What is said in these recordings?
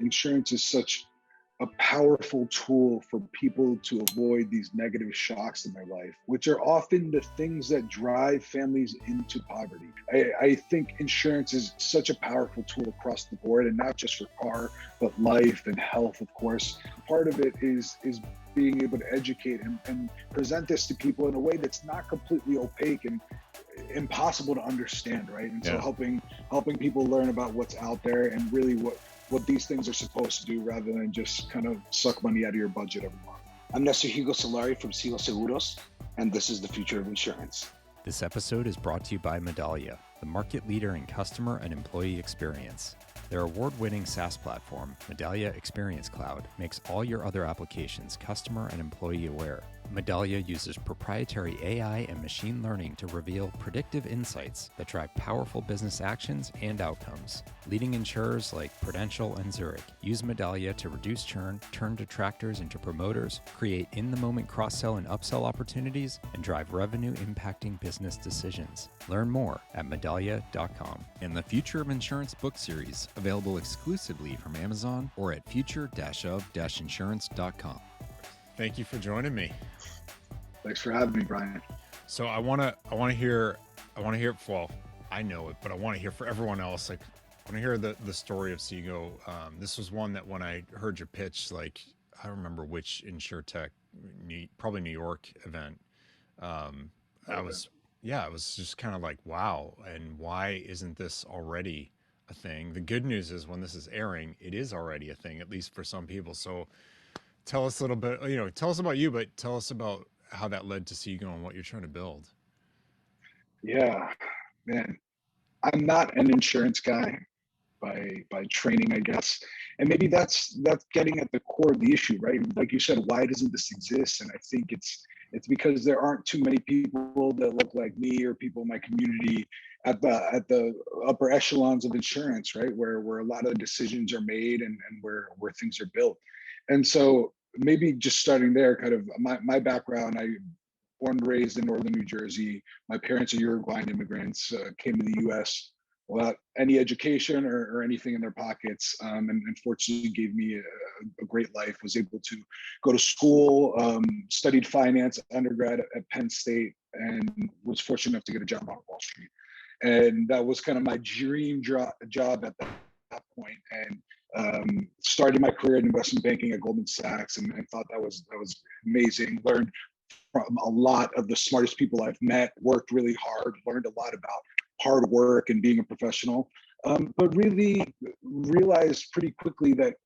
insurance is such a powerful tool for people to avoid these negative shocks in their life, which are often the things that drive families into poverty. I think insurance is such a powerful tool across the board, and not just for car, but life and health, of course. Part of it is being able to educate and present this to people in a way that's not completely opaque and impossible to understand, right? And so helping people learn about what's out there and really what these things are supposed to do, rather than just kind of suck money out of your budget every month. I'm Nestor Hugo Solari from Sigo Seguros, and this is the future of insurance. This episode is brought to you by Medallia, the market leader in customer and employee experience. Their award-winning SaaS platform, Medallia Experience Cloud, makes all your other applications customer and employee aware. Medallia uses proprietary AI and machine learning to reveal predictive insights that drive powerful business actions and outcomes. Leading insurers like Prudential and Zurich use Medallia to reduce churn, turn detractors into promoters, create in-the-moment cross-sell and upsell opportunities, and drive revenue-impacting business decisions. Learn more at Medallia.com. And the Future of Insurance book series, available exclusively from Amazon or at future-of-insurance.com. Thank you for joining me. Thanks for having me, Brian. So I want to hear, well, I know it, but I want to hear for everyone else. Like, I want to hear the story of Sigo. This was one that when I heard your pitch, like, I don't remember which InsurTech, probably New York event. I was just kind of like, wow. And why isn't this already a thing? The good news is when this is airing, it is already a thing, at least for some people. So tell us a little bit, tell us about you, but tell us about how that led to Sigo and what you're trying to build. Yeah, man, I'm not an insurance guy by training, I guess. And maybe that's getting at the core of the issue, right? Like you said, why doesn't this exist? And I think it's because there aren't too many people that look like me or people in my community at the upper echelons of insurance, right? Where a lot of decisions are made and where things are built. And so maybe just starting there, kind of my background, I born and raised in northern New Jersey. My parents are Uruguayan immigrants, came to the US without any education or anything in their pockets, and fortunately gave me a great life. Was able to go to school, studied finance undergrad at Penn State, and was fortunate enough to get a job on Wall Street. And that was kind of my dream job at that point. And started my career in investment banking at Goldman Sachs, and thought that was amazing. Learned from a lot of the smartest people I've met, worked really hard, learned a lot about hard work and being a professional, but really realized pretty quickly that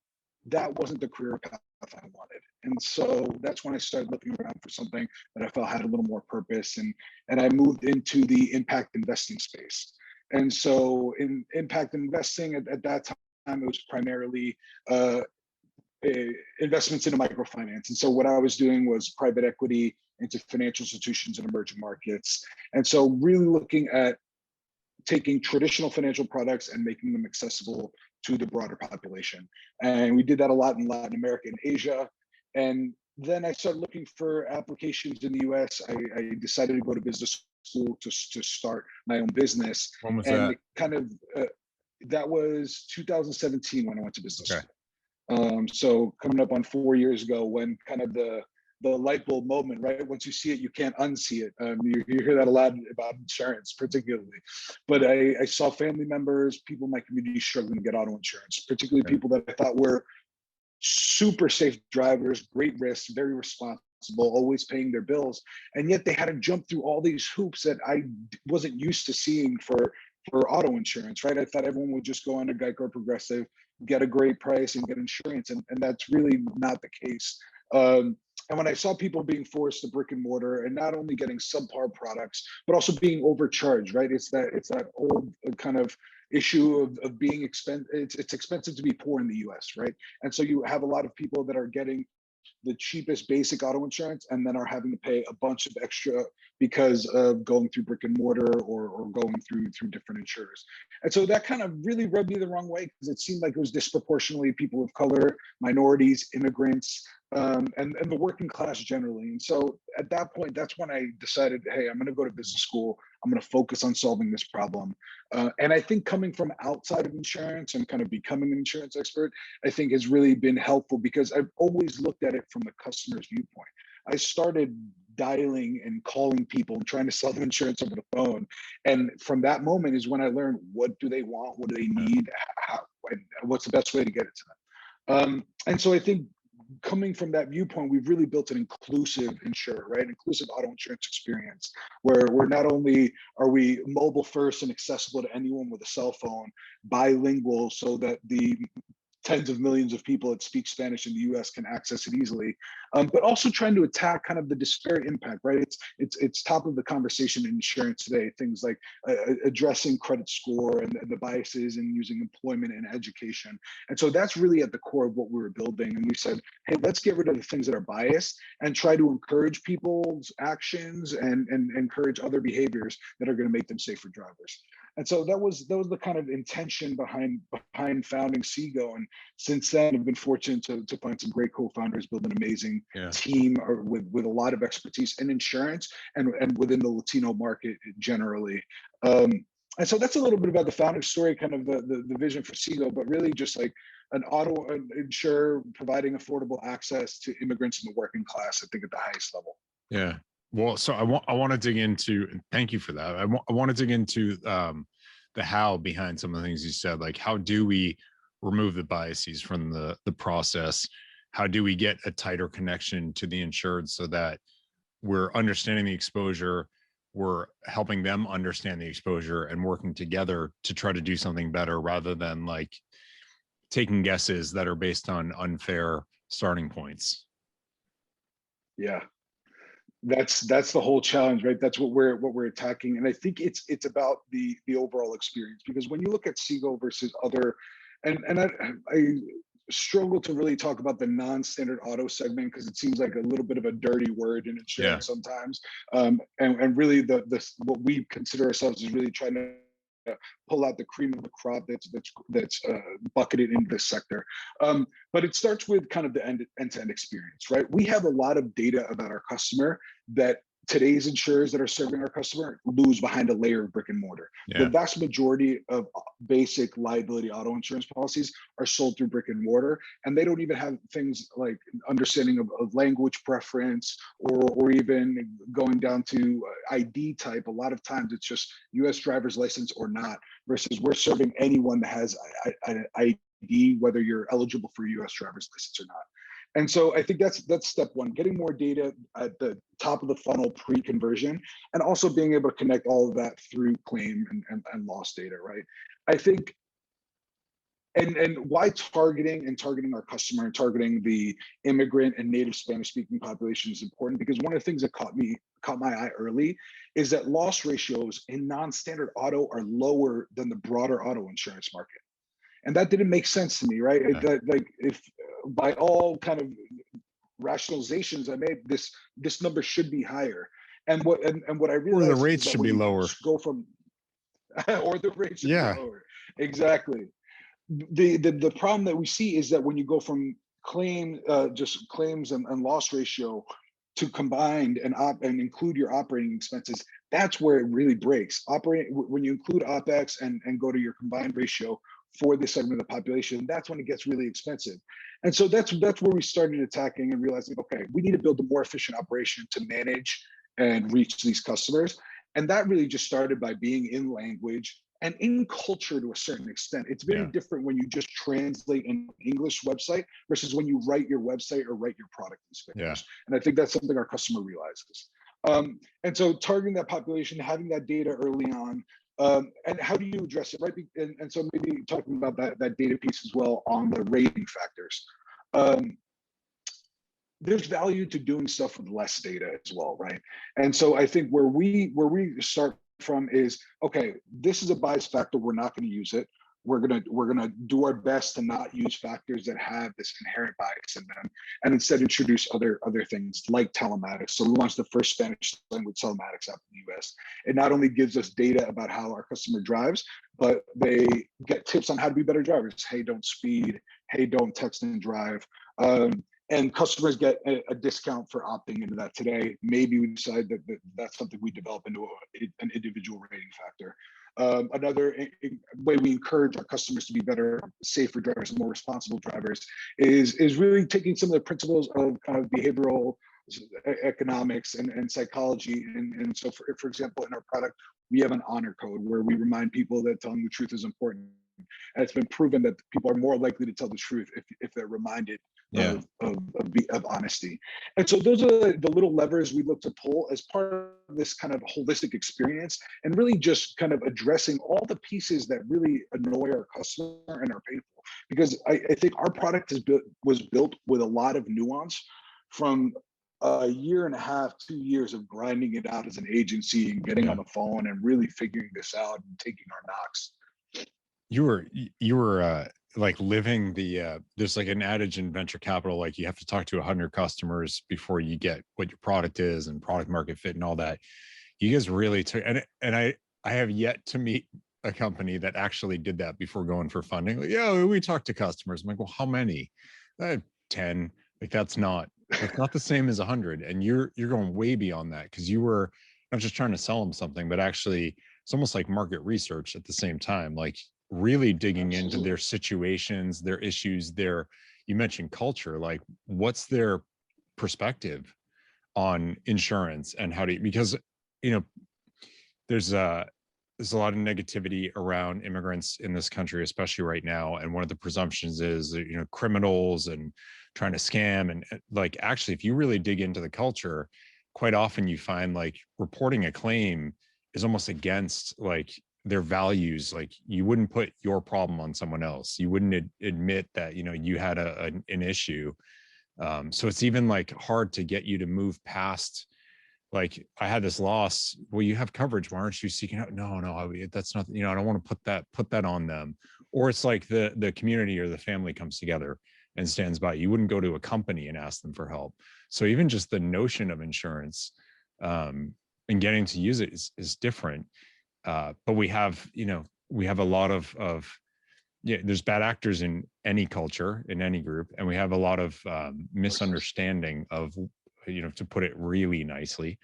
wasn't the career path I wanted. And so that's when I started looking around for something that I felt had a little more purpose, and I moved into the impact investing space. And so in impact investing at that time, it was primarily investments into microfinance. And so what I was doing was private equity into financial institutions in emerging markets. And so really looking at taking traditional financial products and making them accessible to the broader population. And we did that a lot in Latin America and Asia. And then I started looking for applications in the US. I decided to go to business school to start my own business. When was and that? It kind of, that was 2017 when I went to business school. So coming up on 4 years ago, when kind of the light bulb moment, right? Once you see it, you can't unsee it. You hear that a lot about insurance, particularly. But I saw family members, people in my community struggling to get auto insurance, particularly people that I thought were super safe drivers, great risks, very responsible, always paying their bills. And yet they had to jump through all these hoops that I wasn't used to seeing for auto insurance, right? I thought everyone would just go on to Geico or Progressive, get a great price and get insurance. And that's really not the case. And when I saw people being forced to brick and mortar and not only getting subpar products, but also being overcharged, right? It's that old kind of issue of being expensive. It's expensive to be poor in the US, right? And so you have a lot of people that are getting the cheapest basic auto insurance and then are having to pay a bunch of extra because of going through brick and mortar or going through different insurers. And so that kind of really rubbed me the wrong way because it seemed like it was disproportionately people of color, minorities, immigrants, and the working class generally. And so at that point, that's when I decided, hey, I'm going to go to business school. I'm going to focus on solving this problem. And I think coming from outside of insurance and kind of becoming an insurance expert, I think has really been helpful because I've always looked at it from the customer's viewpoint. I started dialing and calling people and trying to sell them insurance over the phone. And from that moment is when I learned, what do they want? What do they need? What's the best way to get it to them? And so I think coming from that viewpoint, we've really built an inclusive insurer, right? Inclusive auto insurance experience, where not only are we mobile first and accessible to anyone with a cell phone, bilingual so that the tens of millions of people that speak Spanish in the U.S. can access it easily, but also trying to attack kind of the disparate impact, right? It's top of the conversation in insurance today. Things like addressing credit score and the biases in using employment and education. And so that's really at the core of what we were building. And we said, hey, let's get rid of the things that are biased and try to encourage people's actions and encourage other behaviors that are going to make them safer drivers. And so that was the kind of intention behind founding Sigo. And since then, I've been fortunate to find some great co-founders, build an amazing team with a lot of expertise in insurance and within the Latino market generally. And so that's a little bit about the founding story, kind of the vision for Sigo, but really just like an auto insurer providing affordable access to immigrants in the working class, I think at the highest level. Yeah. Well, so I want to dig into, and thank you for that. I want to dig into the how behind some of the things you said, like how do we remove the biases from the process? How do we get a tighter connection to the insured so that we're understanding the exposure, we're helping them understand the exposure and working together to try to do something better rather than like taking guesses that are based on unfair starting points? Yeah. That's the whole challenge, right? That's what we're attacking. And I think it's about the overall experience, because when you look at Sigo versus other, and I struggle to really talk about the non-standard auto segment because it seems like a little bit of a dirty word in insurance sometimes. And really what we consider ourselves is really trying to pull out the cream of the crop that's bucketed into this sector. But it starts with kind of the end-to-end experience, right? We have a lot of data about our customer that today's insurers that are serving our customer lose behind a layer of brick and mortar. The vast majority of basic liability auto insurance policies are sold through brick and mortar, and they don't even have things like understanding of language preference or even going down to ID type. A lot of times it's just US driver's license or not, versus we're serving anyone that has an ID, whether you're eligible for a US driver's license or not. And so I think that's step one, getting more data at the top of the funnel pre-conversion, and also being able to connect all of that through claim and loss data, right? I think, and why targeting our customer and targeting the immigrant and native Spanish speaking population is important, because one of the things that caught my eye early is that loss ratios in non-standard auto are lower than the broader auto insurance market. And that didn't make sense to me, right? Like if by all kind of rationalizations I made, this number should be higher. And what I realized, or the rates should be lower. Go from, or the rates should be lower. Exactly. The problem that we see is that when you go from just claims and loss ratio to combined and include your operating expenses, that's where it really breaks. When you include OpEx and go to your combined ratio for this segment of the population, that's when it gets really expensive. And so that's where we started attacking and realizing, okay, we need to build a more efficient operation to manage and reach these customers. And that really just started by being in language and in culture to a certain extent. It's very different when you just translate an English website versus when you write your website or write your product in Spanish. And I think that's something our customer realizes. And so targeting that population, having that data early on, and how do you address it, right? And so maybe talking about that data piece as well on the rating factors. There's value to doing stuff with less data as well, right? And so I think where we start from is, okay, this is a bias factor, we're not going to use it. We're gonna do our best to not use factors that have this inherent bias in them, and instead introduce other things like telematics. So we launched the first Spanish language telematics app in the US. It not only gives us data about how our customer drives, but they get tips on how to be better drivers. Hey, don't speed. Hey, don't text and drive. and customers get a discount for opting into that today. Maybe we decide that that's something we develop into an individual rating factor. Another way we encourage our customers to be better, safer drivers, and more responsible drivers is really taking some of the principles of kind of behavioral economics and psychology. And so, for example, in our product, we have an honor code where we remind people that telling the truth is important. And it's been proven that people are more likely to tell the truth if they're reminded of honesty. And so those are the little levers we look to pull as part of this kind of holistic experience, and really just kind of addressing all the pieces that really annoy our customer and are painful. Because I think our product was built with a lot of nuance from a year and a half, 2 years of grinding it out as an agency and getting on the phone and really figuring this out and taking our knocks. You were like living the there's like an adage in venture capital, like you have to talk to 100 customers before you get what your product is and product market fit and all that. You guys really took, and I have yet to meet a company that actually did that before going for funding. Like, yeah, we talked to customers. I'm like, well, how many? 10. Like that's not the same as 100. And you're going way beyond that, because you were not just trying to sell them something, but actually it's almost like market research at the same time, like really digging into their situations, their issues, you mentioned culture, like what's their perspective on insurance and how because, there's a lot of negativity around immigrants in this country, especially right now. And one of the presumptions is, criminals and trying to scam. And like, actually, if you really dig into the culture, quite often you find like reporting a claim is almost against like their values. Like you wouldn't put your problem on someone else. You wouldn't admit that, you had an issue. So it's even like hard to get you to move past, like, I had this loss. Well, you have coverage. Why aren't you seeking out? No, that's not, I don't want to put that on them. Or it's like the community or the family comes together and stands by. You wouldn't go to a company and ask them for help. So even just the notion of insurance and getting to use it is different. But we have a lot of there's bad actors in any culture, in any group. And we have a lot of misunderstanding of, to put it really nicely,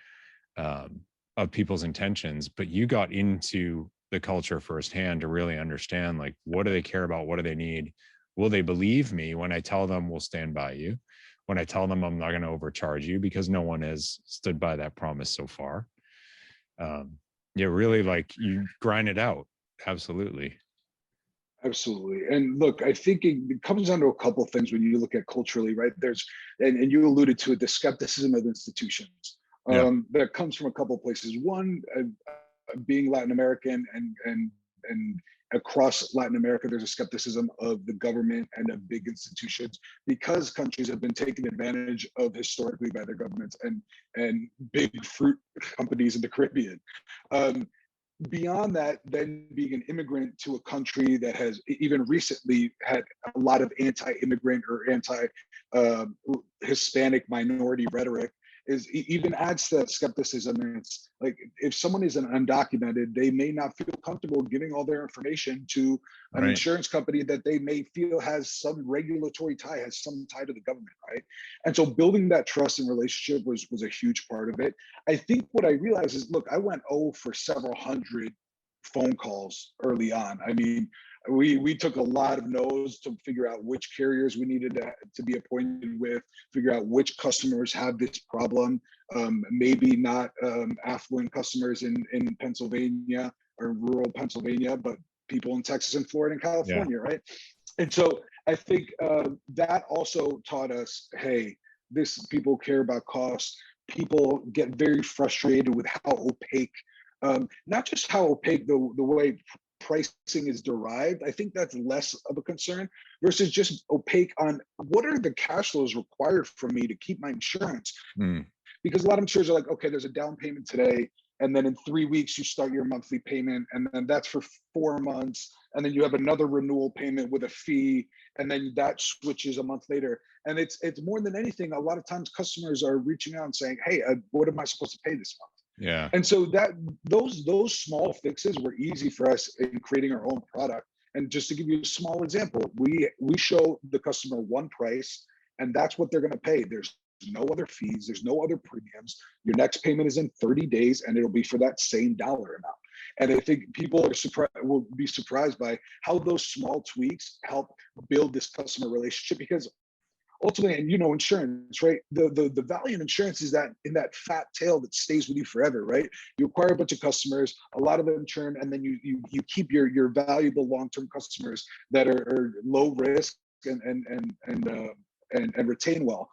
of people's intentions. But you got into the culture firsthand to really understand, like, what do they care about? What do they need? Will they believe me when I tell them we'll stand by you? When I tell them I'm not going to overcharge you, because no one has stood by that promise so far. Really, like, you grind it out. Absolutely. And look, I think it comes down to a couple of things when you look at culturally, right? There's, and you alluded to it, the skepticism of institutions that comes from a couple of places. One, being Latin American and across Latin America, there's a skepticism of the government and of big institutions, because countries have been taken advantage of historically by their governments and big fruit companies in the Caribbean. Beyond that, then being an immigrant to a country that has even recently had a lot of anti-immigrant or anti-Hispanic minority rhetoric, even adds to that skepticism. And it's like, if someone is undocumented, they may not feel comfortable giving all their information to an insurance company that they may feel has some regulatory tie, has some tie to the government, right? And so building that trust and relationship was a huge part of it. I think what I realized is, look, I went for several hundred phone calls early on. I mean, we took a lot of no's to figure out which carriers we needed to be appointed with, figure out which customers have this problem, maybe not affluent customers in Pennsylvania or rural Pennsylvania, but people in Texas and Florida and California, right? And so I think that also taught us, hey, people care about cost. People get very frustrated with how opaque, not just how opaque the way pricing is derived. I think that's less of a concern versus just opaque on what are the cash flows required for me to keep my insurance. Because a lot of insurers are like, okay, there's a down payment today, and then in 3 weeks you start your monthly payment, and then that's for 4 months, and then you have another renewal payment with a fee, and then that switches a month later. And it's more than anything, a lot of times customers are reaching out and saying, hey, what am I supposed to pay this month? Yeah. And so that those small fixes were easy for us in creating our own product. And just to give you a small example, we show the customer one price, and that's what they're going to pay. There's no other fees, there's no other premiums. Your next payment is in 30 days, and it'll be for that same dollar amount. And I think people will be surprised by how those small tweaks help build this customer relationship, because ultimately, and insurance, right? The value in insurance is that in that fat tail that stays with you forever, right? You acquire a bunch of customers, a lot of them churn, and then you keep your valuable long-term customers that are low risk and retain well.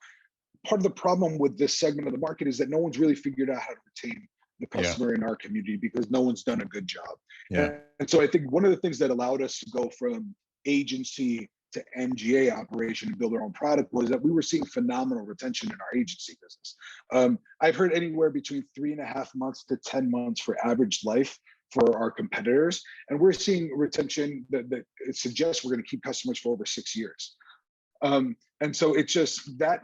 Part of the problem with this segment of the market is that no one's really figured out how to retain the customer in our community, because no one's done a good job. And so I think one of the things that allowed us to go from agency to MGA operation and build our own product was that we were seeing phenomenal retention in our agency business. I've heard anywhere between 3.5 months to 10 months for average life for our competitors. And we're seeing retention that it suggests we're going to keep customers for over 6 years. And so it's just that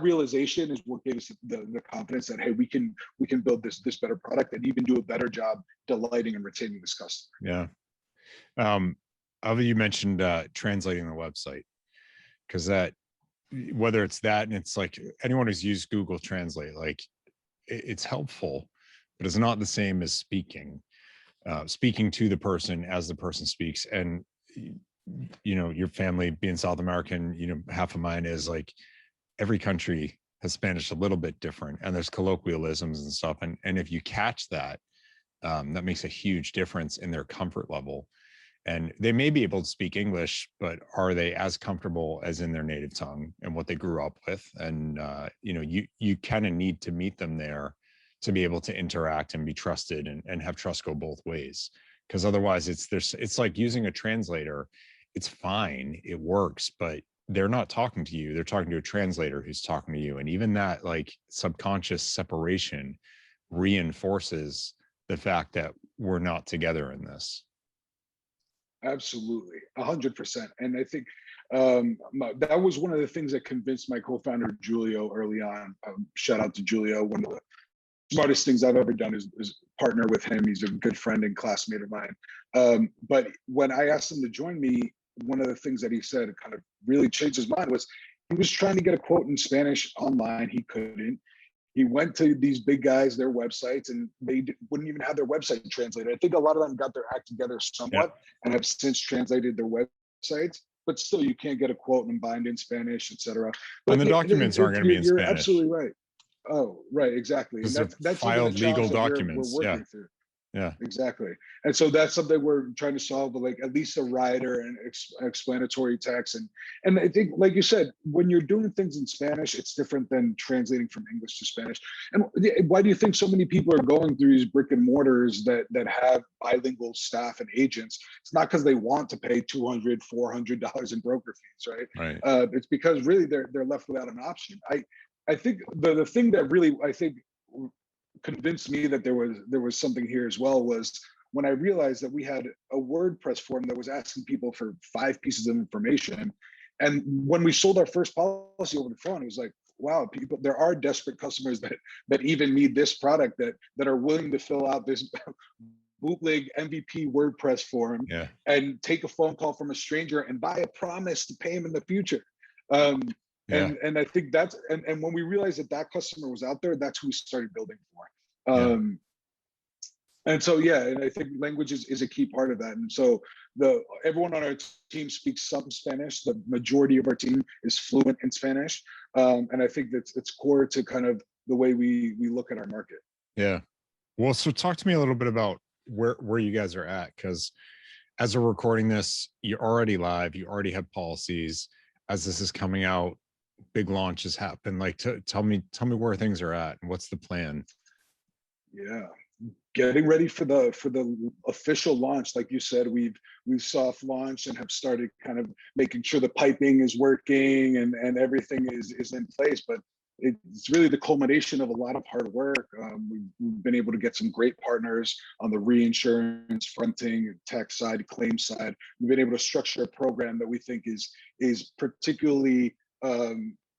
realization is what gave us the confidence that, hey, we can build this better product and even do a better job delighting and retaining this customer. You mentioned translating the website, because that, whether it's that, and it's like anyone who's used Google Translate, like it's helpful, but it's not the same as speaking to the person as the person speaks. And your family being South American, half of mine is like, every country has Spanish a little bit different, and there's colloquialisms and stuff. And if you catch that, that makes a huge difference in their comfort level. And they may be able to speak English, but are they as comfortable as in their native tongue and what they grew up with? And, you kind of need to meet them there to be able to interact and be trusted and have trust go both ways. Because otherwise it's like using a translator. It's fine, it works, but they're not talking to you. They're talking to a translator who's talking to you. And even that like subconscious separation reinforces the fact that we're not together in this. Absolutely, 100%. And I think that was one of the things that convinced my co-founder Julio early on. Shout out to Julio. One of the smartest things I've ever done is partner with him. He's a good friend and classmate of mine. But when I asked him to join me, one of the things that he said kind of really changed his mind was he was trying to get a quote in Spanish online. He couldn't. He went to these big guys, their websites, and they wouldn't even have their website translated. I think a lot of them got their act together somewhat and have since translated their websites, but still you can't get a quote and bind in Spanish, etc. But and the documents aren't going to be in Spanish. You're absolutely right. Oh, right, exactly. And that's filed legal documents. We're working through. Yeah, exactly. And so that's something we're trying to solve, with like at least a rider and explanatory text. And I think, like you said, when you're doing things in Spanish, it's different than translating from English to Spanish. And why do you think so many people are going through these brick and mortars that have bilingual staff and agents? It's not because they want to pay $200, $400 in broker fees, right? It's because really they're left without an option. I think the thing that really, I think, convinced me that there was something here as well was when I realized that we had a WordPress form that was asking people for 5 pieces of information. And when we sold our first policy over the phone, it was like, wow, there are desperate customers that even need this product, that are willing to fill out this bootleg MVP WordPress form and take a phone call from a stranger and buy a promise to pay him in the future. And I think that's, and when we realized that customer was out there, that's who we started building for. And so, and I think language is a key part of that. And so everyone on our team speaks some Spanish. The majority of our team is fluent in Spanish. And I think it's core to kind of the way we look at our market. Yeah. Well, so talk to me a little bit about where you guys are at, because as we're recording this, you're already live, you already have policies. As this is coming out, big launches happen. Like, tell me where things are at and what's the plan. Yeah, getting ready for the official launch. Like you said, we've soft launched and have started kind of making sure the piping is working and everything is in place. But it's really the culmination of a lot of hard work. We've been able to get some great partners on the reinsurance, fronting, tech side, claim side. We've been able to structure a program that we think is particularly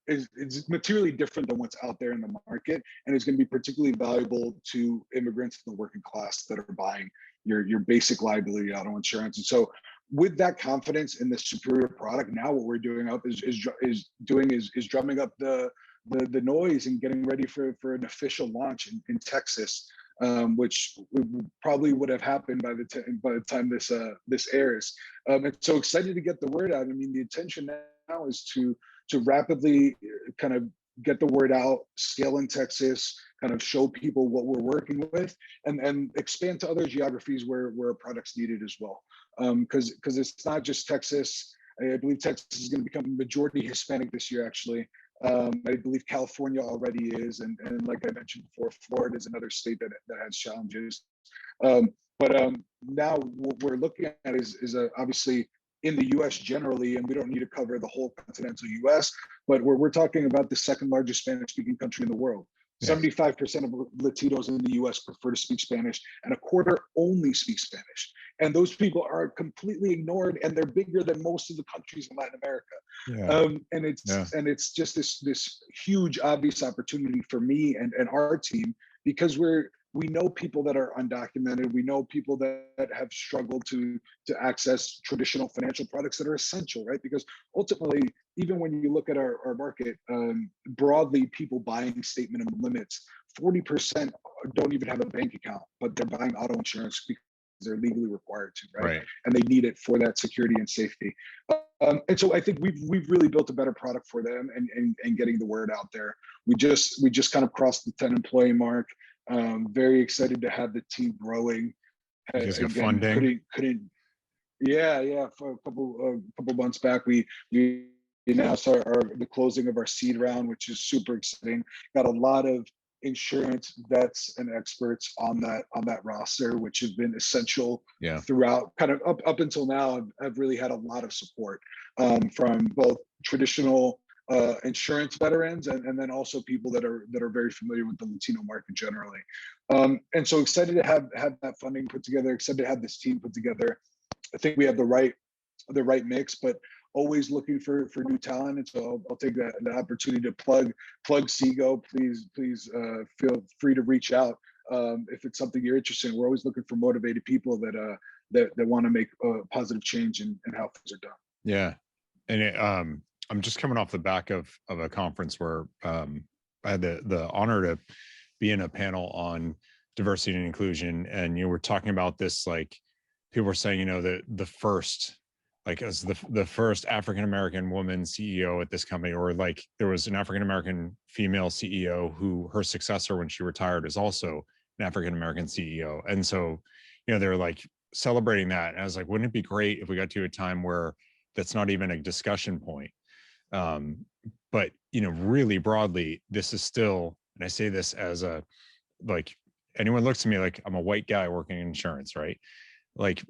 is materially different than what's out there in the market, and is going to be particularly valuable to immigrants in the working class that are buying your basic liability auto insurance. And so with that confidence in the superior product, now what we're doing up is drumming up the noise and getting ready for an official launch in Texas, which probably would have happened by the time this airs. And so excited to get the word out. I mean, the intention now is to rapidly kind of get the word out, scale in Texas, kind of show people what we're working with, and expand to other geographies where a product's needed as well. Because it's not just Texas. I believe Texas is going to become majority Hispanic this year, actually. I believe California already is, and like I mentioned before, Florida is another state that has challenges. But now what we're looking at is obviously in the U.S. generally, and we don't need to cover the whole continental U.S., but we're talking about the second largest Spanish-speaking country in the world. Yes. 75% of Latinos in the U.S. prefer to speak Spanish, and a quarter only speak Spanish. And those people are completely ignored, and they're bigger than most of the countries in Latin America. Yeah. And it's just this huge, obvious opportunity for me and our team, because we know people that are undocumented. We know people that have struggled to access traditional financial products that are essential, right? Because ultimately, even when you look at our market, broadly, people buying state minimum limits, 40% don't even have a bank account, but they're buying auto insurance because they're legally required to, right? And they need it for that security and safety. And so I think we've really built a better product for them and getting the word out there. We just kind of crossed the 10 employee mark. Very excited to have the team growing. You guys got funding? Yeah. For a couple months back, we announced the closing of our seed round, which is super exciting. Got a lot of insurance vets and experts on that roster, which have been essential throughout, kind of up until now. I've really had a lot of support from both traditional insurance veterans and then also people that are very familiar with the Latino market generally. And so excited to have that funding put together, excited to have this team put together. I think we have the right mix, but always looking for new talent. And so I'll take the opportunity to plug Sigo. Please feel free to reach out if it's something you're interested in. We're always looking for motivated people that want to make a positive change in how things are done. Yeah. And I'm just coming off the back of a conference where I had the honor to be in a panel on diversity and inclusion. And, we're talking about this, like people were saying, the first, like as the first African-American woman CEO at this company, or like there was an African-American female CEO who her successor when she retired is also an African-American CEO. And so, they're like celebrating that. And I was like, wouldn't it be great if we got to a time where that's not even a discussion point? But, really broadly, this is still, and I say this as like anyone looks at me like I'm a white guy working in insurance, right? Like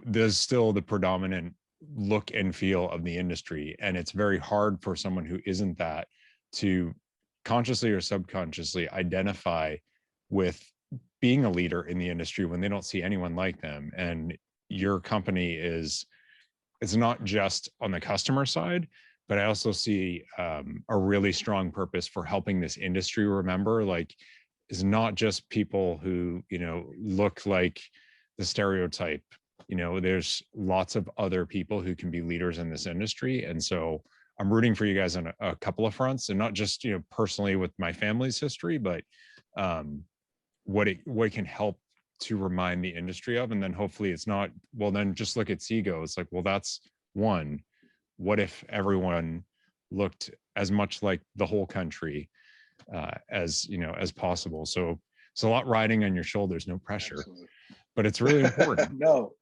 there's still the predominant look and feel of the industry. And it's very hard for someone who isn't that to consciously or subconsciously identify with being a leader in the industry when they don't see anyone like them. And your company it's not just on the customer side, but I also see a really strong purpose for helping this industry remember, like, is not just people who, look like the stereotype. There's lots of other people who can be leaders in this industry. And so I'm rooting for you guys on a couple of fronts, and not just, personally with my family's history, but what it can help to remind the industry of. And then hopefully it's not, well, then just look at Sigo. It's like, well, that's one. What if everyone looked as much like the whole country as possible? So it's a lot riding on your shoulders, no pressure. Absolutely. But it's really important. No.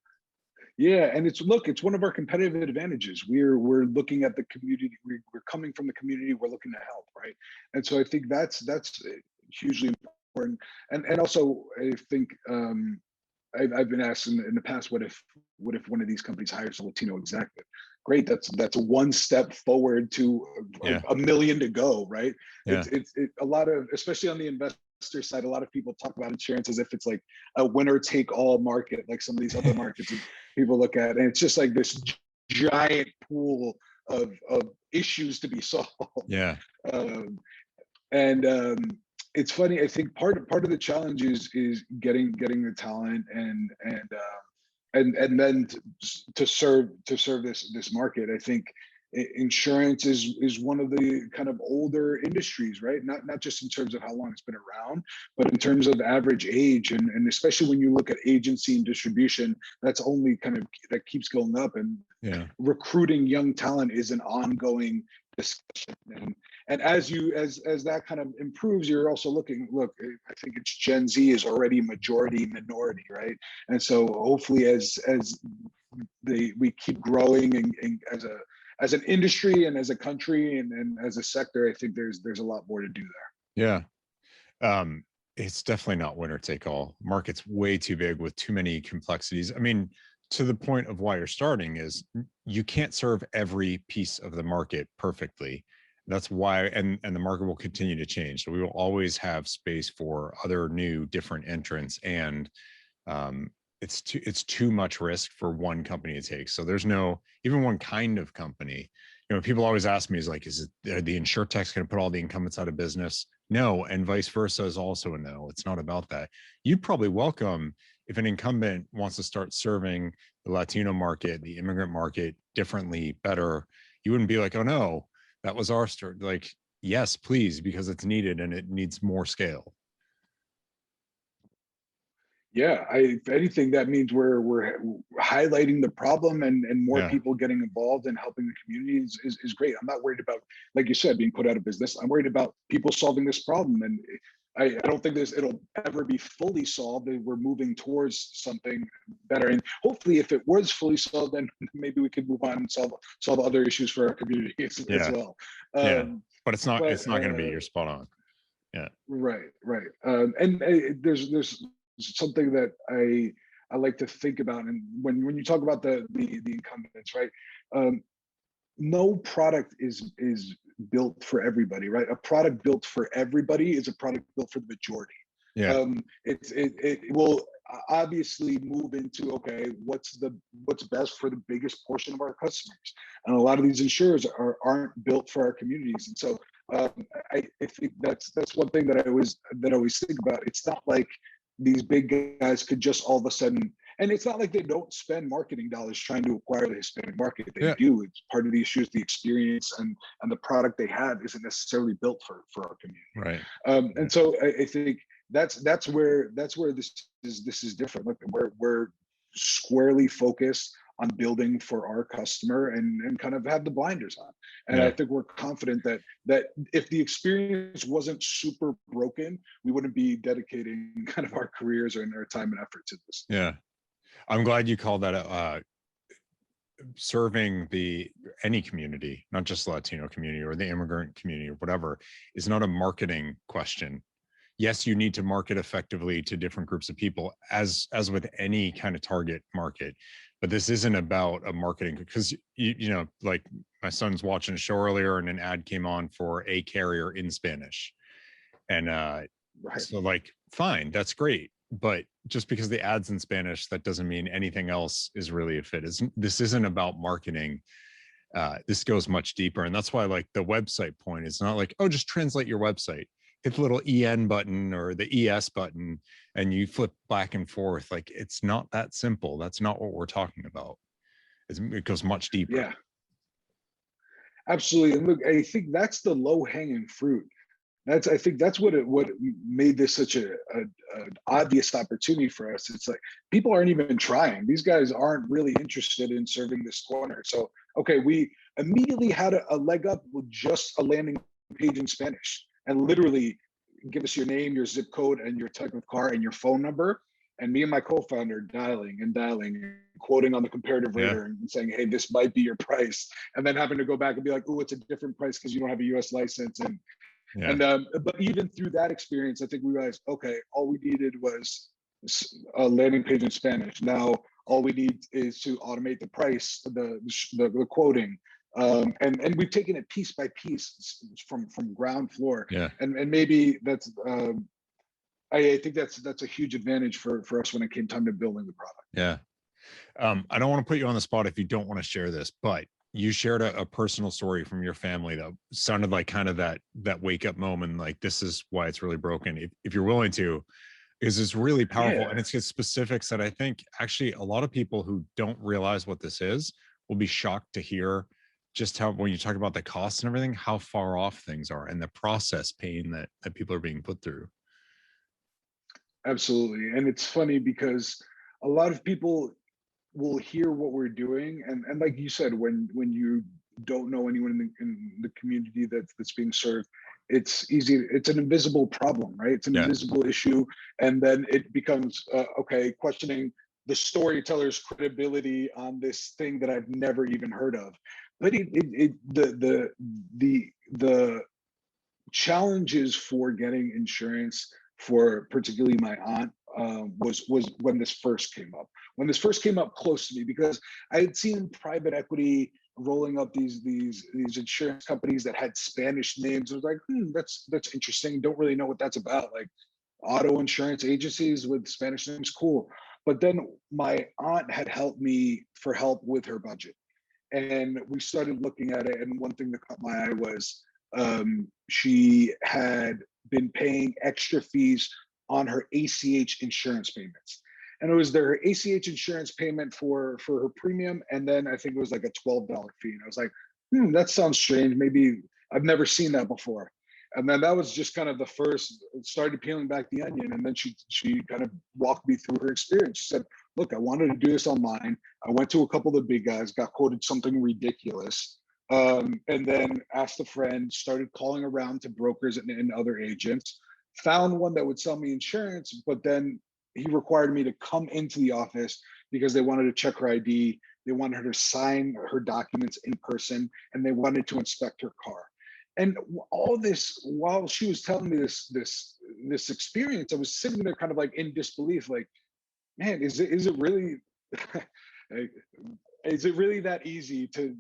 Yeah, and it's one of our competitive advantages. We're looking at the community. We're coming from the community. We're looking to help, right? And so I think that's hugely important. And also I think I've been asked in the past, what if one of these companies hires a Latino executive? Great, that's one step forward to a million to go, right? Yeah. It's a lot of, especially on the investor side, a lot of people talk about insurance as if it's like a winner take all market, like some of these other markets people look at, and it's just like this giant pool of issues to be solved. Yeah. It's funny. I think part of the challenge is getting the talent and and then to serve this market. I think insurance is one of the kind of older industries, right? Not just in terms of how long it's been around, but in terms of average age, and especially when you look at agency and distribution, that's only kind of that keeps going up. And recruiting young talent is an ongoing discussion. And as that kind of improves, you're also looking, I think it's Gen Z is already majority minority, right? And so hopefully as we keep growing and as an industry and as a country and as a sector, I think there's a lot more to do there. Yeah. It's definitely not winner take all. Market's way too big with too many complexities. I mean, to the point of why you're starting is you can't serve every piece of the market perfectly. That's why, and the market will continue to change. So we will always have space for other new, different entrants, and it's too much risk for one company to take. So there's no even one kind of company. You know, people always ask me, is the insurtechs going to put all the incumbents out of business? No, and vice versa is also a no. It's not about that. You'd probably welcome if an incumbent wants to start serving the Latino market, the immigrant market differently, better. You wouldn't be like, oh no, that was our start. Like, yes, please, because it's needed and it needs more scale. Yeah, if anything, that means we're highlighting the problem and more people getting involved and helping the community is great. I'm not worried about, like you said, being put out of business. I'm worried about people solving this problem. And I don't think it'll ever be fully solved. We're moving towards something better. And hopefully if it was fully solved, then maybe we could move on and solve other issues for our community as well. But it's not going to be your spot on. Yeah. Right. And there's something that I like to think about, and when you talk about the incumbents, right? No product is built for everybody, right? A product built for everybody is a product built for the majority. Yeah. It will obviously move into, okay, what's best for the biggest portion of our customers, and a lot of these insurers aren't built for our communities. And so I think that's one thing that I always think about. It's not like these big guys could just all of a sudden, and it's not like they don't spend marketing dollars trying to acquire the Hispanic market. They do. It's part of the issue is the experience and the product they have isn't necessarily built for our community. Right. And so I think that's where this is different. Like we're squarely focused on building for our customer and kind of have the blinders on. And I think we're confident that if the experience wasn't super broken, we wouldn't be dedicating kind of our careers and our time and effort to this. Yeah. I'm glad you called that serving any community, not just the Latino community or the immigrant community or whatever, is not a marketing question. Yes, you need to market effectively to different groups of people as with any kind of target market. But this isn't about a marketing, because you know, like my son's watching a show earlier and an ad came on for a carrier in Spanish. And so like, fine, that's great. But just because the ad's in Spanish, that doesn't mean anything else is really a fit. This isn't about marketing. This goes much deeper. And that's why like the website point is not like, oh, just translate your website. Hit the little EN button or the ES button and you flip back and forth. Like, it's not that simple. That's not what we're talking about. It goes much deeper. Yeah, absolutely. And look, I think that's the low hanging fruit. I think that's what made this such an obvious opportunity for us. It's like people aren't even trying. These guys aren't really interested in serving this corner. So, okay, we immediately had a leg up with just a landing page in Spanish. And literally give us your name, your zip code, and your type of car and your phone number. And me and my co-founder dialing, quoting on the comparative rater and saying, hey, this might be your price. And then having to go back and be like, oh, it's a different price because you don't have a US license. But even through that experience, I think we realized, okay, all we needed was a landing page in Spanish. Now, all we need is to automate the price, the quoting. And we've taken it piece by piece from ground floor. And maybe that's I think that's a huge advantage for us when it came time to building the product. I don't want to put you on the spot if you don't want to share this, but you shared a personal story from your family that sounded like kind of that wake up moment, like this is why it's really broken. If you're willing to Because it's really powerful, Yeah. and it's got specifics that I think actually a lot of people who don't realize what this is will be shocked to hear just how, when you talk about the costs and everything, how far off things are and the process pain that people are being put through. Absolutely. And it's funny because a lot of people will hear what we're doing, and like you said, when you don't know anyone in the community that's being served, it's easy, it's an invisible problem, right? It's an Yeah. invisible issue, and then it becomes okay, questioning the storyteller's credibility on this thing that I've never even heard of. But the challenges for getting insurance for particularly my aunt was when this first came up. When this first came up close to me, because I had seen private equity rolling up these insurance companies that had Spanish names. I was like, that's interesting. Don't really know what that's about. Like auto insurance agencies with Spanish names, cool. But then my aunt had helped me for help with her budget, and we started looking at it. And one thing that caught my eye was she had been paying extra fees on her ACH insurance payments. And it was their ACH insurance payment for her premium. And then I think it was like a $12 fee. And I was like, that sounds strange. Maybe I've never seen that before. And then that was just kind of the first, started peeling back the onion. And then she kind of walked me through her experience. She said, look, I wanted to do this online. I went to a couple of the big guys, got quoted something ridiculous. And then asked a friend, started calling around to brokers and other agents, found one that would sell me insurance, but then he required me to come into the office because they wanted to check her ID. They wanted her to sign her documents in person, and they wanted to inspect her car. And all this, while she was telling me this experience, I was sitting there kind of like in disbelief, like, man, is it really is it really that easy to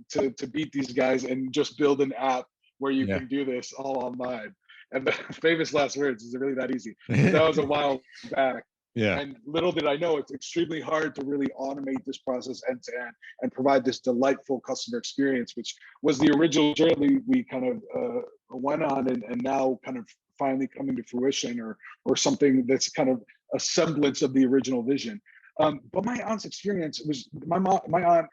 beat these guys and just build an app where you can do this all online? And the famous last words, is it really that easy? That was a while back. Yeah. And little did I know, it's extremely hard to really automate this process end to end and provide this delightful customer experience, which was the original journey we kind of went on, and now kind of finally coming to fruition, or something that's kind of a semblance of the original vision. But my aunt's experience was, my aunt,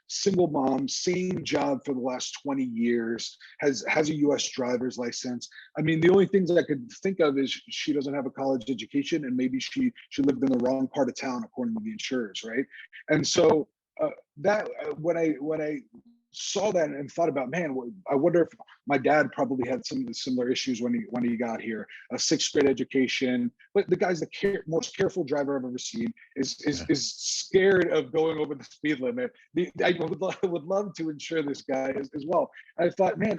single mom, same job for the last 20 years, has a US driver's license. I mean, the only things I could think of is she doesn't have a college education, and maybe she lived in the wrong part of town, according to the insurers, right? And so that when I saw that and thought about, man, I wonder if my dad probably had some similar issues when he got here. A sixth grade education, but the guy's the most careful driver I've ever seen. Is scared of going over the speed limit. I would love to insure this guy as well. I thought, man,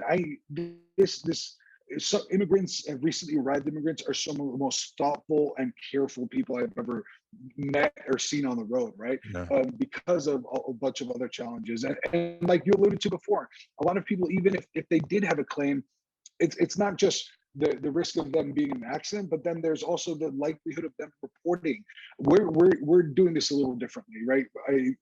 some immigrants have recently arrived. Immigrants are some of the most thoughtful and careful people I've ever met or seen on the road, right? Because of a bunch of other challenges. And like you alluded to before, a lot of people, even if they did have a claim, it's not just the risk of them being in an accident, but then there's also the likelihood of them reporting. We're doing this a little differently, right?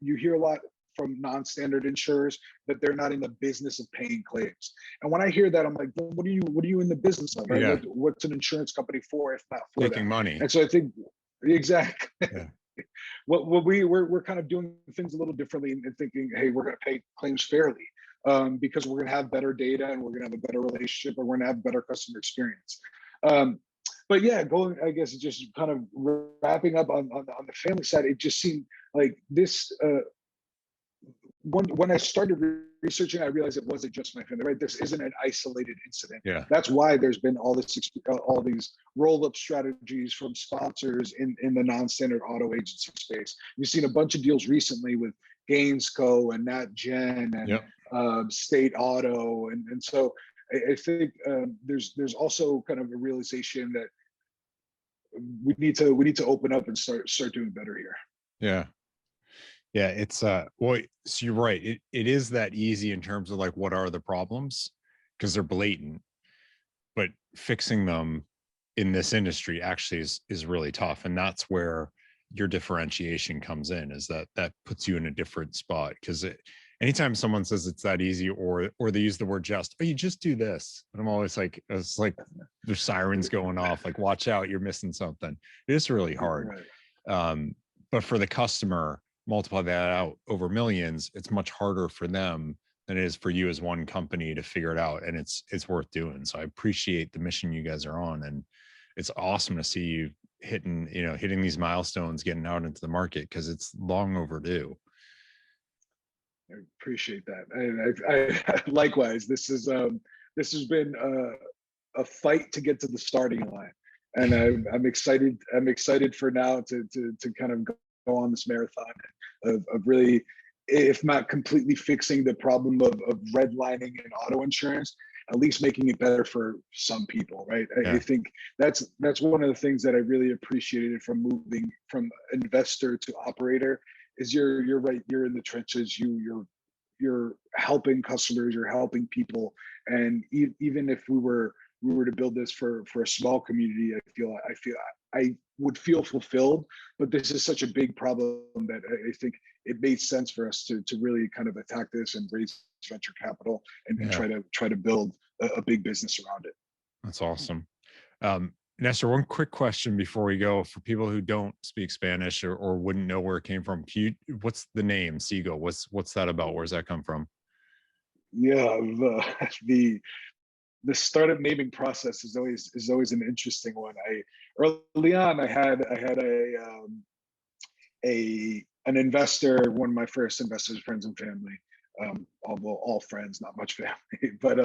You hear a lot from non-standard insurers that they're not in the business of paying claims. And when I hear that, I'm like, well, what are you in the business of, right? Yeah. What's an insurance company for, if not for Taking that? money. And so I think, exactly. Yeah. We're kind of doing things a little differently and thinking, hey, we're going to pay claims fairly, because we're going to have better data, and we're going to have a better relationship, and we're going to have better customer experience. But yeah, I guess just kind of wrapping up on the family side, it just seemed like this. When I started researching, I realized it wasn't just my family, right? This isn't an isolated incident. Yeah. That's why there's been all these roll-up strategies from sponsors in the non-standard auto agency space. You've seen a bunch of deals recently with Gainsco and Nat Gen and State Auto, and so I think there's also kind of a realization that we need to open up and start doing better here. Yeah. Yeah, it's well, so you're right. It is that easy in terms of like, what are the problems? Because they're blatant, but fixing them in this industry actually is really tough. And that's where your differentiation comes in, is that puts you in a different spot. Because anytime someone says it's that easy, or they use the word just, oh, you just do this. And I'm always like, it's like, there's sirens going off, like, watch out, you're missing something. It's really hard. Right. But for the customer, multiply that out over millions, it's much harder for them than it is for you as one company to figure it out. And it's worth doing. So I appreciate the mission you guys are on. And it's awesome to see you hitting these milestones, getting out into the market, because it's long overdue. I appreciate that. I likewise, this has been a fight to get to the starting line. And I'm excited. I'm excited for now to kind of go on this marathon of really, if not completely fixing the problem of redlining and auto insurance, at least making it better for some people, right? Yeah. I think that's one of the things that I really appreciated from moving from investor to operator is you're right. You're in the trenches. You're helping customers. You're helping people. And even if we were to build this for a small community, I would feel fulfilled. But this is such a big problem that I think it made sense for us to really kind of attack this and raise venture capital and try to build a big business around it. That's awesome. Nestor, one quick question before we go for people who don't speak Spanish or wouldn't know where it came from. What's the name Sigo? What's that about? Where's that come from? Yeah, the startup naming process is always an interesting one. Early on, I had an investor, one of my first investors, friends and family, all friends, not much family, but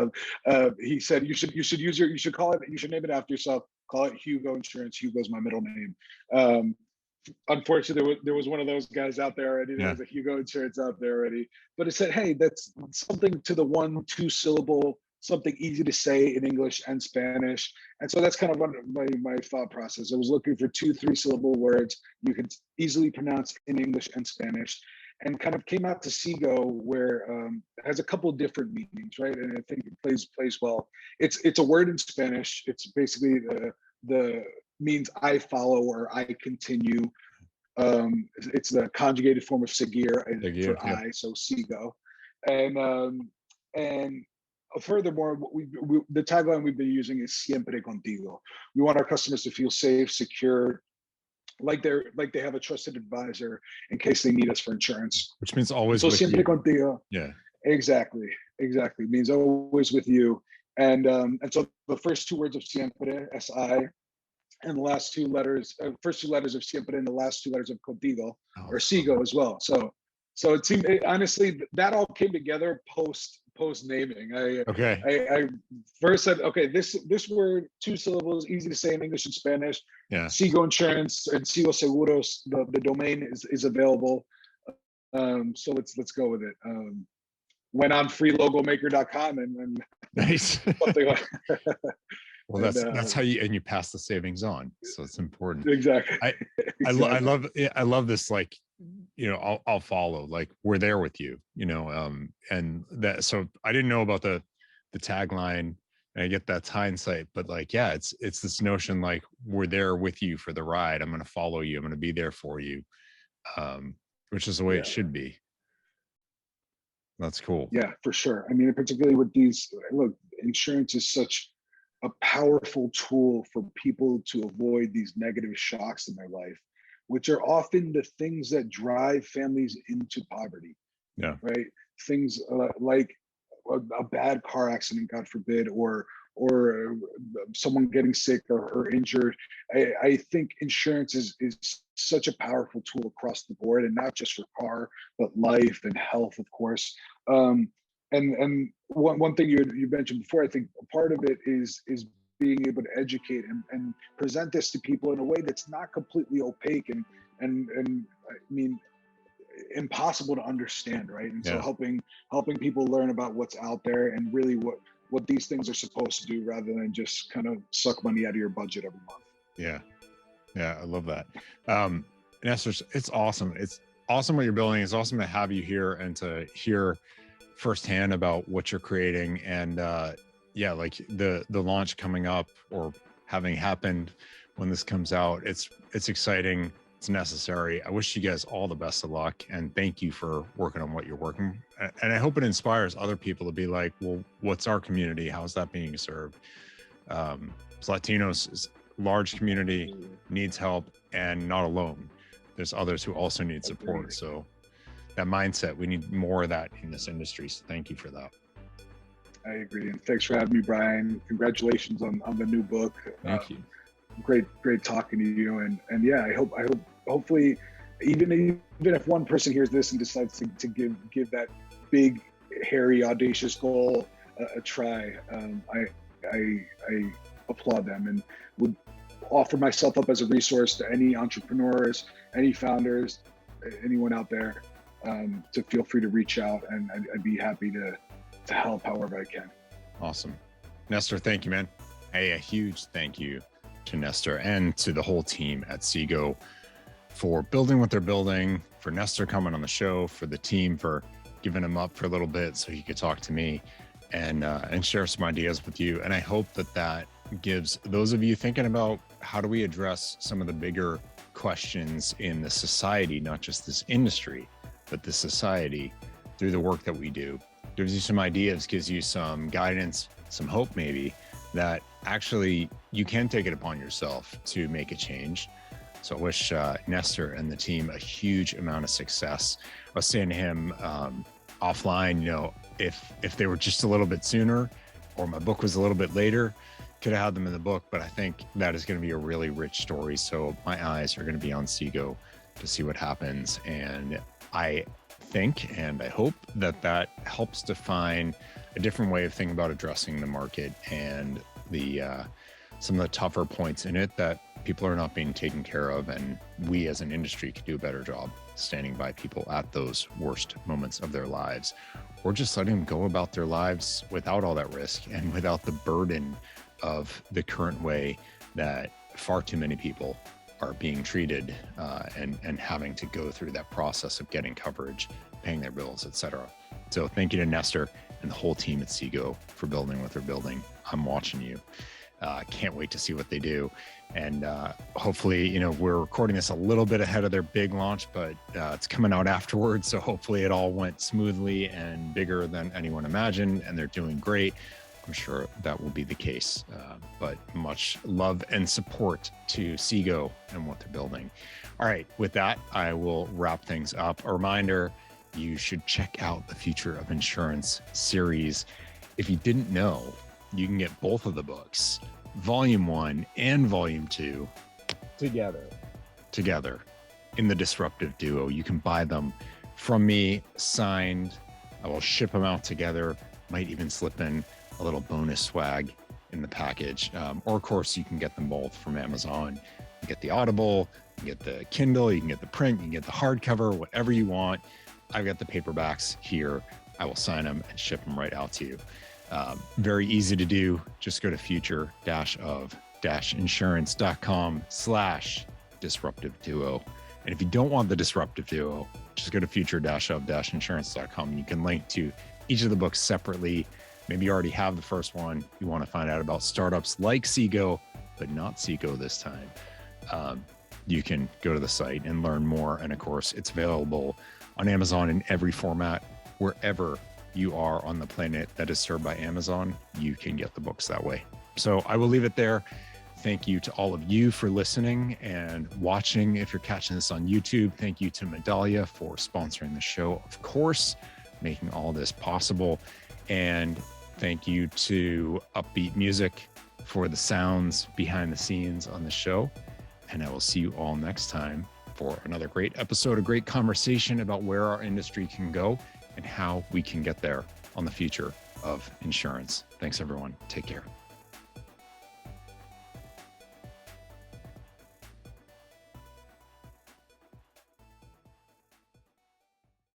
he said you should name it after yourself. Call it Hugo Insurance. Hugo's my middle name. Unfortunately, there was one of those guys out there already. There was a Hugo Insurance out there already, but it said, hey, that's something to the 1-2 syllable, something easy to say in English and Spanish. And so that's kind of my thought process. I was looking for 2-3 syllable words you could easily pronounce in English and Spanish, and kind of came out to Sigo, where it has a couple of different meanings, right? And I think it plays well. It's a word in Spanish. It's basically the means I follow or I continue. It's the conjugated form of seguir for I, so Sigo. And furthermore, the tagline we've been using is siempre contigo. We want our customers to feel safe, secure, like they have a trusted advisor in case they need us for insurance. Which means always so with siempre you. Contigo. Yeah. Exactly. It means always with you. And so the first 2 words of siempre, S-I, and the last 2 letters, first 2 letters of siempre and the last 2 letters of contigo, or Sigo as well. So it seemed, honestly, that all came together post naming. I first said, okay, this word, 2 syllables, easy to say in English and Spanish. Yeah. Sigo Insurance and Sigo Seguros, the domain is available. So let's go with it. Went on freelogomaker.com and nice. Something like well, that's how you pass the savings on. So it's important. Exactly. I love this, like, I'll follow, like, we're there with you, and that, so I didn't know about the tagline, and I get that's hindsight, but like, yeah, it's this notion, like, we're there with you for the ride. I'm going to follow you. I'm going to be there for you. Which is the way it should be. That's cool. Yeah, for sure. I mean, particularly with these, look, insurance is such a powerful tool for people to avoid these negative shocks in their life, which are often the things that drive families into poverty. Yeah. Right. Things like a bad car accident, God forbid, or someone getting sick or injured. I think insurance is such a powerful tool across the board, and not just for car, but life and health, of course. And one thing you mentioned before, I think a part of it is being able to educate and present this to people in a way that's not completely opaque and I mean, impossible to understand, right? And so helping people learn about what's out there and really what these things are supposed to do, rather than just kind of suck money out of your budget every month. Yeah, I love that. Nestor, it's awesome. It's awesome what you're building. It's awesome to have you here and to hear firsthand about what you're creating. And like the launch coming up or having happened when this comes out, it's exciting. It's necessary. I wish you guys all the best of luck, and thank you for working on what you're working. And I hope it inspires other people to be like, well, what's our community? How's that being served? Latinos is a large community, needs help, and not alone. There's others who also need support. So that mindset, we need more of that in this industry. So thank you for that. I agree. And thanks for having me, Brian. Congratulations on the new book. Thank you. Great talking to you. And yeah, I hope hopefully even if one person hears this and decides to give that big, hairy, audacious goal a try, I applaud them and would offer myself up as a resource to any entrepreneurs, any founders, anyone out there, to feel free to reach out, and I'd be happy to help however I can. Awesome. Nestor, thank you, man. Hey, a huge thank you to Nestor and to the whole team at Sigo for building what they're building, for Nestor coming on the show, for the team for giving him up for a little bit so he could talk to me and share some ideas with you. And I hope that gives those of you thinking about how do we address some of the bigger questions in the society, not just this industry, but the society through the work that we do, gives you some ideas, gives you some guidance, some hope maybe that actually you can take it upon yourself to make a change. So I wish Nestor and the team a huge amount of success. I was saying to him offline, you know, if they were just a little bit sooner or my book was a little bit later, could have had them in the book, but I think that is going to be a really rich story. So my eyes are going to be on Sigo to see what happens. And I think, and I hope that helps define a different way of thinking about addressing the market and the some of the tougher points in it that people are not being taken care of. And we as an industry could do a better job standing by people at those worst moments of their lives, or just letting them go about their lives without all that risk and without the burden of the current way that far too many people are being treated and having to go through that process of getting coverage, paying their bills, etc. So thank you to Nestor and the whole team at Sigo for building what they're building. I'm watching you. Can't wait to see what they do. And hopefully, you know, we're recording this a little bit ahead of their big launch, but it's coming out afterwards. So hopefully it all went smoothly and bigger than anyone imagined, and they're doing great. I'm sure that will be the case, but much love and support to Sigo and what they're building. All right, with that, I will wrap things up. A reminder, you should check out the Future of Insurance series. If you didn't know, you can get both of the books, Volume 1 and Volume 2, together in the Disruptive Duo. You can buy them from me, signed. I will ship them out together, might even slip in a little bonus swag in the package. Or of course, you can get them both from Amazon. You get the Audible, you get the Kindle, you can get the print, you can get the hardcover, whatever you want. I've got the paperbacks here. I will sign them and ship them right out to you. Very easy to do. Just go to future-of-insurance.com/disruptive duo. And if you don't want the Disruptive Duo, just go to future-of-insurance.com. You can link to each of the books separately. Maybe you already have the first one. You want to find out about startups like Sigo, but not Sigo this time. You can go to the site and learn more. And of course, it's available on Amazon in every format. Wherever you are on the planet that is served by Amazon, you can get the books that way. So I will leave it there. Thank you to all of you for listening and watching. If you're catching this on YouTube, thank you to Medallia for sponsoring the show, of course, making all this possible. And thank you to Upbeat Music for the sounds behind the scenes on the show. And I will see you all next time for another great episode, a great conversation about where our industry can go and how we can get there on the future of insurance. Thanks, everyone. Take care.